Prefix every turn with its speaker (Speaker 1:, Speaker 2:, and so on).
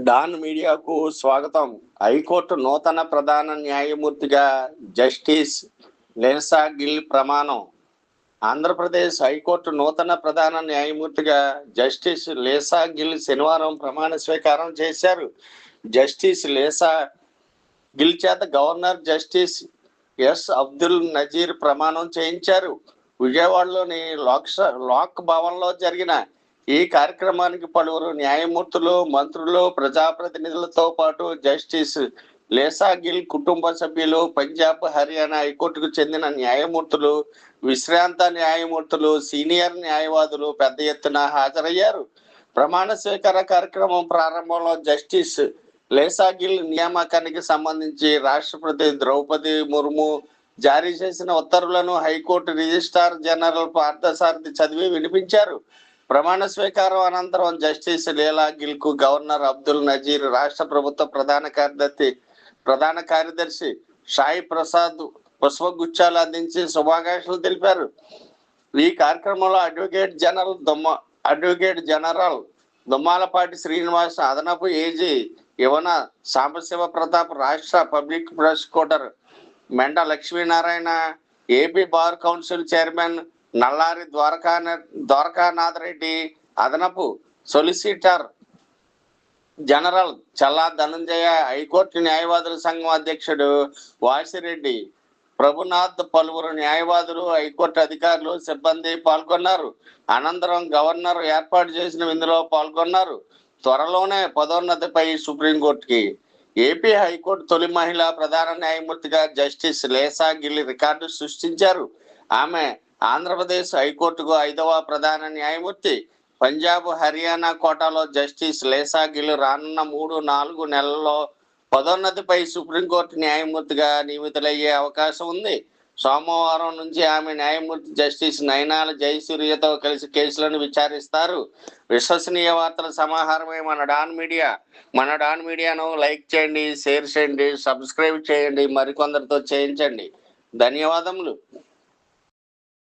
Speaker 1: Don మీడియాకు స్వాగతం. High court నూతన ప్రధాన న్యాయమూర్తిగా జస్టిస్ లెన్సా గిల్ ప్రమాణం. ఆంధ్రప్రదేశ్ హైకోర్టు నూతన ప్రధాన న్యాయమూర్తిగా జస్టిస్ లేసా గిల్ శనివారం ప్రమాణ స్వీకారం చేశారు. జస్టిస్ లేసా గిల్ చేత governor justice S Abdul Nazeer ప్రమాణం చేయించారు. విజయవాడలోని లోక్ భవన్లో జరిగిన ఈ కార్యక్రమానికి పలువురు న్యాయమూర్తులు, మంత్రులు, ప్రజాప్రతినిధులతో పాటు జస్టిస్ లేసా గిల్ కుటుంబ సభ్యులు, పంజాబ్, హర్యానా హైకోర్టుకు చెందిన న్యాయమూర్తులు, విశ్రాంత న్యాయమూర్తులు, సీనియర్ న్యాయవాదులు పెద్ద ఎత్తున హాజరయ్యారు. ప్రమాణ స్వీకార కార్యక్రమం ప్రారంభంలో జస్టిస్ లేసా గిల్ నియామకానికి సంబంధించి రాష్ట్రపతి ద్రౌపది ముర్ము జారీ చేసిన ఉత్తర్వులను హైకోర్టు రిజిస్ట్రార్ జనరల్ పార్థసారథి చదివి వినిపించారు. ప్రమాణ స్వీకారం అనంతరం జస్టిస్ లేలా గిల్ కు గవర్నర్ అబ్దుల్ నజీర్, రాష్ట్ర ప్రభుత్వ ప్రధాన కార్యదర్శి సాయి ప్రసాద్ పుష్పగుచ్చాలు అందించి శుభాకాంక్షలు తెలిపారు. ఈ కార్యక్రమంలో అడ్వకేట్ జనరల్ దుమ్మాలపాటి శ్రీనివాస్, అదనపు ఏజీ యువన సాంబశివ ప్రతాప్, రాష్ట్ర public prosecutor Menda Lakshminarayana, AP bar council chairman Nallari Dwarakanath Reddy, అదనపు సొలిసిటర్ జనరల్ చల్లా ధనంజయ, హైకోర్టు న్యాయవాదుల సంఘం అధ్యక్షుడు వాసిరెడ్డి ప్రభునాథ్, పలువురు న్యాయవాదులు, హైకోర్టు అధికారులు, సిబ్బంది పాల్గొన్నారు. అనంతరం గవర్నర్ ఏర్పాటు చేసిన విందులో పాల్గొన్నారు. త్వరలోనే పదోన్నతిపై సుప్రీంకోర్టుకి ఏపీ హైకోర్టు తొలి మహిళా ప్రధాన న్యాయమూర్తిగా జస్టిస్ లేసా గిల్ రికార్డు సృష్టించారు. ఆమె ఆంధ్రప్రదేశ్ హైకోర్టుకు 5వ ప్రధాన న్యాయమూర్తి. పంజాబ్, హర్యానా కోటాలో జస్టిస్ లేసా గిల్ రానున్న 3-4 నెలల్లో పదోన్నతిపై సుప్రీంకోర్టు న్యాయమూర్తిగా నియమితులయ్యే అవకాశం ఉంది. సోమవారం నుంచి ఆమె న్యాయమూర్తి జస్టిస్ నయనాల జయసూర్యతో కలిసి కేసులను విచారిస్తారు. విశ్వసనీయ వార్తల సమాహారమే మన డాన్ మీడియా. మన డాన్ మీడియాను లైక్ చేయండి, షేర్ చేయండి, సబ్స్క్రైబ్ చేయండి, మరికొందరితో చేయించండి. ధన్యవాదములు.